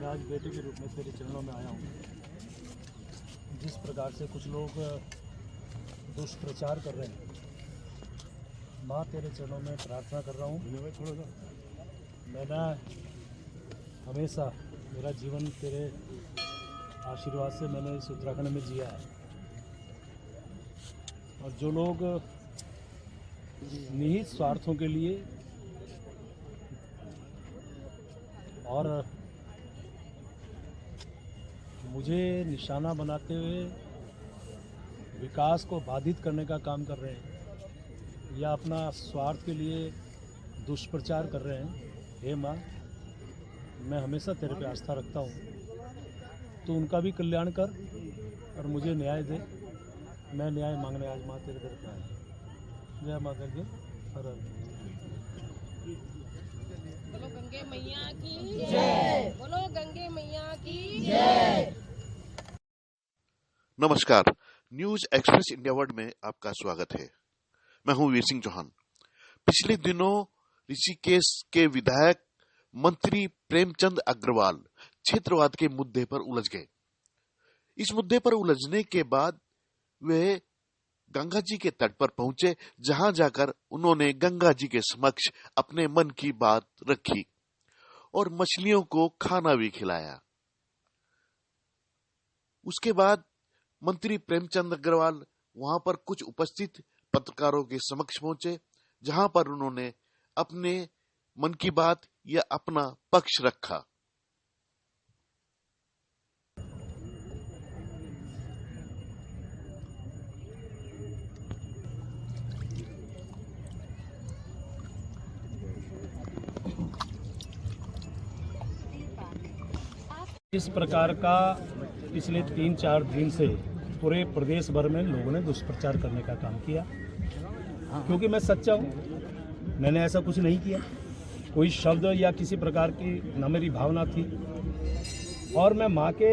मैं आज बेटे के रूप में तेरे चरणों में आया हूँ। जिस प्रकार से कुछ लोग दुष्प्रचार कर रहे हैं, माँ तेरे चरणों में प्रार्थना कर रहा हूँ। मैंने हमेशा मेरा जीवन तेरे आशीर्वाद से मैंने इस उत्तराखंड में जिया है, और जो लोग निहित स्वार्थों के लिए और मुझे निशाना बनाते हुए विकास को बाधित करने का काम कर रहे हैं या अपना स्वार्थ के लिए दुष्प्रचार कर रहे हैं, हे माँ मैं हमेशा तेरे पे आस्था रखता हूँ। तो उनका भी कल्याण कर और मुझे न्याय दे। मैं न्याय मांगने आज माँ तेरे दर पे आया। जय माता दी। बोलो गंगे मैया की जय। बोलो गंगे मैया की जय। नमस्कार, न्यूज एक्सप्रेस इंडिया वर्ल्ड में आपका स्वागत है। मैं हूं वीर सिंह चौहान। पिछले दिनों ऋषिकेश के विधायक मंत्री प्रेमचंद अग्रवाल क्षेत्रवाद के मुद्दे पर उलझ गए। इस मुद्दे पर उलझने के बाद वे गंगा जी के तट पर पहुंचे, जहां जाकर उन्होंने गंगा जी के समक्ष अपने मन की बात रखी और मछलियों को खाना भी खिलाया। उसके बाद मंत्री प्रेमचंद अग्रवाल वहां पर कुछ उपस्थित पत्रकारों के समक्ष पहुंचे, जहां पर उन्होंने अपने मन की बात या अपना पक्ष रखा। इस प्रकार का पिछले 3-4 दिन से पूरे प्रदेश भर में लोगों ने दुष्प्रचार करने का काम किया, क्योंकि मैं सच्चा हूँ। मैंने ऐसा कुछ नहीं किया, कोई शब्द या किसी प्रकार की न मेरी भावना थी। और मैं माँ के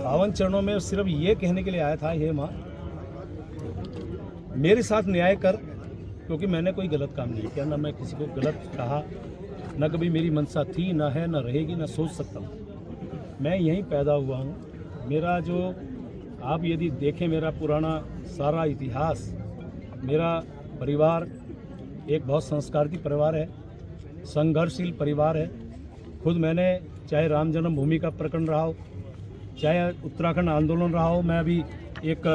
पावन चरणों में सिर्फ ये कहने के लिए आया था, हे माँ मेरे साथ न्याय कर, क्योंकि मैंने कोई गलत काम नहीं किया, ना मैं किसी को गलत कहा, न कभी मेरी मंशा थी, न है, न रहेगी, न सोच सकता हूँ। मैं यहीं पैदा हुआ हूँ। मेरा जो आप यदि देखें मेरा पुराना सारा इतिहास, मेरा परिवार एक बहुत संस्कारित परिवार है, संघर्षशील परिवार है। खुद मैंने चाहे राम जन्मभूमि का प्रकरण रहा हो, चाहे उत्तराखंड आंदोलन रहा हो, मैं अभी एक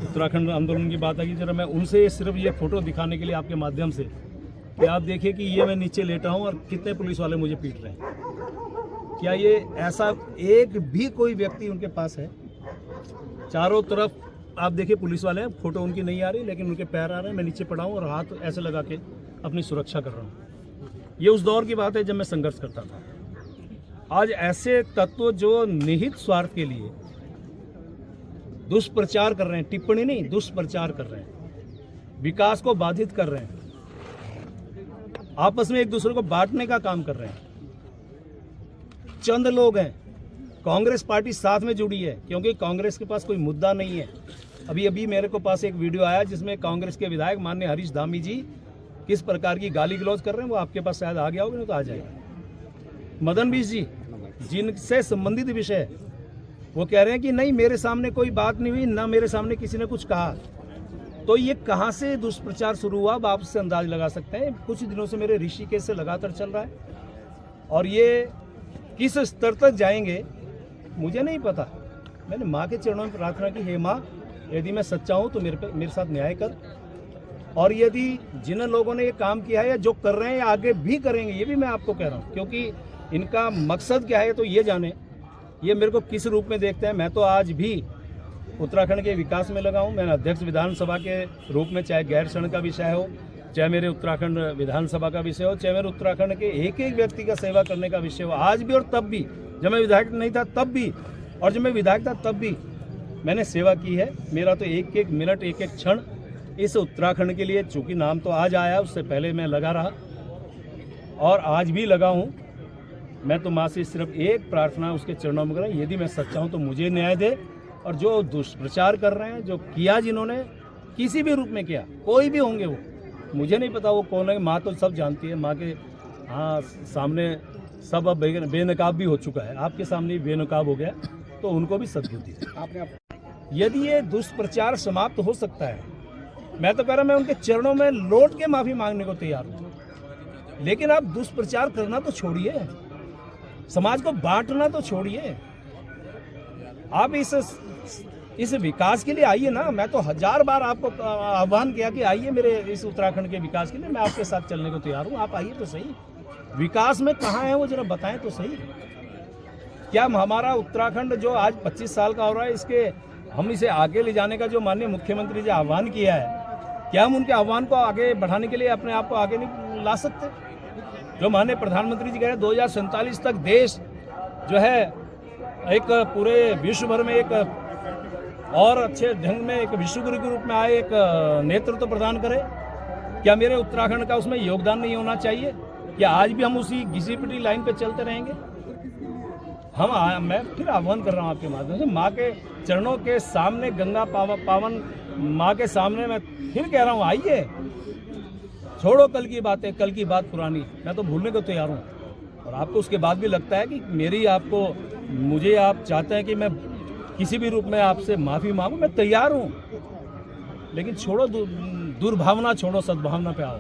उत्तराखंड आंदोलन की बात आई, जरा मैं उनसे सिर्फ ये फ़ोटो दिखाने के लिए आपके माध्यम से कि आप देखिए कि ये मैं नीचे लेटा हूँ और कितने पुलिस वाले मुझे पीट रहे हैं। क्या ये ऐसा एक भी कोई व्यक्ति उनके पास है? चारों तरफ आप देखिए पुलिस वाले हैं, फोटो उनकी नहीं आ रही, लेकिन उनके पैर आ रहे हैं। मैं नीचे पड़ा हूँ और हाथ ऐसे लगा के अपनी सुरक्षा कर रहा हूँ। ये उस दौर की बात है जब मैं संघर्ष करता था। आज ऐसे तत्व जो निहित स्वार्थ के लिए दुष्प्रचार कर रहे हैं, टिप्पणी नहीं, दुष्प्रचार कर रहे हैं, विकास को बाधित कर रहे हैं, आपस में एक दूसरे को बांटने का काम कर रहे हैं। चंद लोग हैं, कांग्रेस पार्टी साथ में जुड़ी है, क्योंकि कांग्रेस के पास कोई मुद्दा नहीं है। अभी मेरे को पास एक वीडियो आया जिसमें कांग्रेस के विधायक माननीय हरीश धामी जी किस प्रकार की गाली गलौज कर रहे हैं, वो आपके पास शायद आ गया होगा, नहीं तो आ जाएगा। मदन बीस जी जिनसे संबंधित विषय है, वो कह रहे हैं कि नहीं मेरे सामने कोई बात नहीं हुई, ना मेरे सामने किसी ने कुछ कहा। तो ये कहाँ से दुष्प्रचार शुरू हुआ, आप उससे अंदाज लगा सकते हैं। कुछ दिनों से मेरे ऋषिकेश से लगातार चल रहा है, और ये किस स्तर तक जाएंगे मुझे नहीं पता। मैंने माँ के चरणों में प्रार्थना की, हे माँ यदि मैं सच्चा हूँ तो मेरे साथ न्याय कर, और यदि जिन लोगों ने ये काम किया है या जो कर रहे हैं या आगे भी करेंगे, ये भी मैं आपको कह रहा हूँ, क्योंकि इनका मकसद क्या है तो ये जाने, ये मेरे को किस रूप में देखते हैं। मैं तो आज भी उत्तराखंड के विकास में लगा हूँ। मैंने अध्यक्ष विधानसभा के रूप में, चाहे गैरसैंण का विषय हो, चाहे मेरे उत्तराखंड विधानसभा का विषय हो, चाहे मेरे उत्तराखंड के एक एक व्यक्ति का सेवा करने का विषय हो, आज भी और तब भी, जब मैं विधायक नहीं था तब भी, और जब मैं विधायक था तब भी मैंने सेवा की है। मेरा तो एक एक मिनट, एक एक क्षण इस उत्तराखंड के लिए, चूँकि नाम तो आज आया, उससे पहले मैं लगा रहा और आज भी लगा हूँ। मैं तो माँ से सिर्फ एक प्रार्थना उसके चरणों में कर रहा हूँ, यदि मैं सच्चा हूँ तो मुझे न्याय दे। और जो दुष्प्रचार कर रहे हैं, जो किया जिन्होंने, किसी भी रूप में किया, कोई भी होंगे वो, मुझे नहीं पता वो कौन है। माँ तो सब जानती है, माँ के सामने सब अब बेनकाब भी हो चुका है, आपके सामने ही बेनकाब हो गया, तो उनको भी सद्बुद्धि है। यदि ये दुष्प्रचार समाप्त हो सकता है, मैं तो कह रहा, मैं उनके चरणों में लौट के माफी मांगने को तैयार हूँ, लेकिन आप दुष्प्रचार करना तो छोड़िए, समाज को बांटना तो छोड़िए। आप इस विकास के लिए आइए ना। मैं तो 1000 बार आपको आह्वान किया कि आइए मेरे इस उत्तराखंड के विकास के लिए, मैं आपके साथ चलने को तैयार हूँ। आप आइए तो सही, विकास में कहाँ है वो जरा बताएं तो सही। क्या हमारा उत्तराखंड जो आज 25 साल का हो रहा है, हम इसे आगे ले जाने का जो माननीय मुख्यमंत्री जी आह्वान किया है, क्या हम उनके आह्वान को आगे बढ़ाने के लिए अपने आप को आगे नहीं ला सकते? जो माननीय प्रधानमंत्री जी कह रहे हैं 2047 तक देश जो है एक पूरे विश्व भर में एक और अच्छे ढंग में एक विश्वगुरु के रूप में आए, एक नेतृत्व प्रदान करे। क्या मेरे उत्तराखंड का उसमें योगदान नहीं होना चाहिए? क्या आज भी हम उसी घिसी पिटी लाइन पे चलते रहेंगे? मैं फिर आह्वान कर रहा हूँ आपके माध्यम से, माँ के चरणों के सामने, गंगा पावन माँ के सामने मैं फिर कह रहा हूँ, आइए, छोड़ो कल की बातें, कल की बात पुरानी, मैं तो भूलने को तैयार हूँ। और आपको उसके बाद भी लगता है कि मुझे आप चाहते हैं कि मैं किसी भी रूप में आपसे माफ़ी मांगूं, मैं तैयार हूँ, लेकिन छोड़ो दुर्भावना, छोड़ो सद्भावना पे आओ,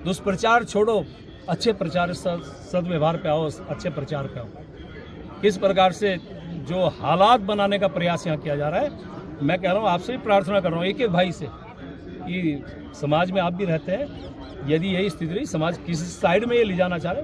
दुष्प्रचार छोड़ो, अच्छे प्रचार, सद्व्यवहार पे आओ, अच्छे प्रचार पे आओ। किस प्रकार से जो हालात बनाने का प्रयास यहाँ किया जा रहा है, मैं कह रहा हूँ, आपसे भी प्रार्थना कर रहा हूँ, एक एक भाई से, कि समाज में आप भी रहते हैं, यदि यही स्थिति रही, समाज किसी साइड में ये ले जाना चाह रहे हैं,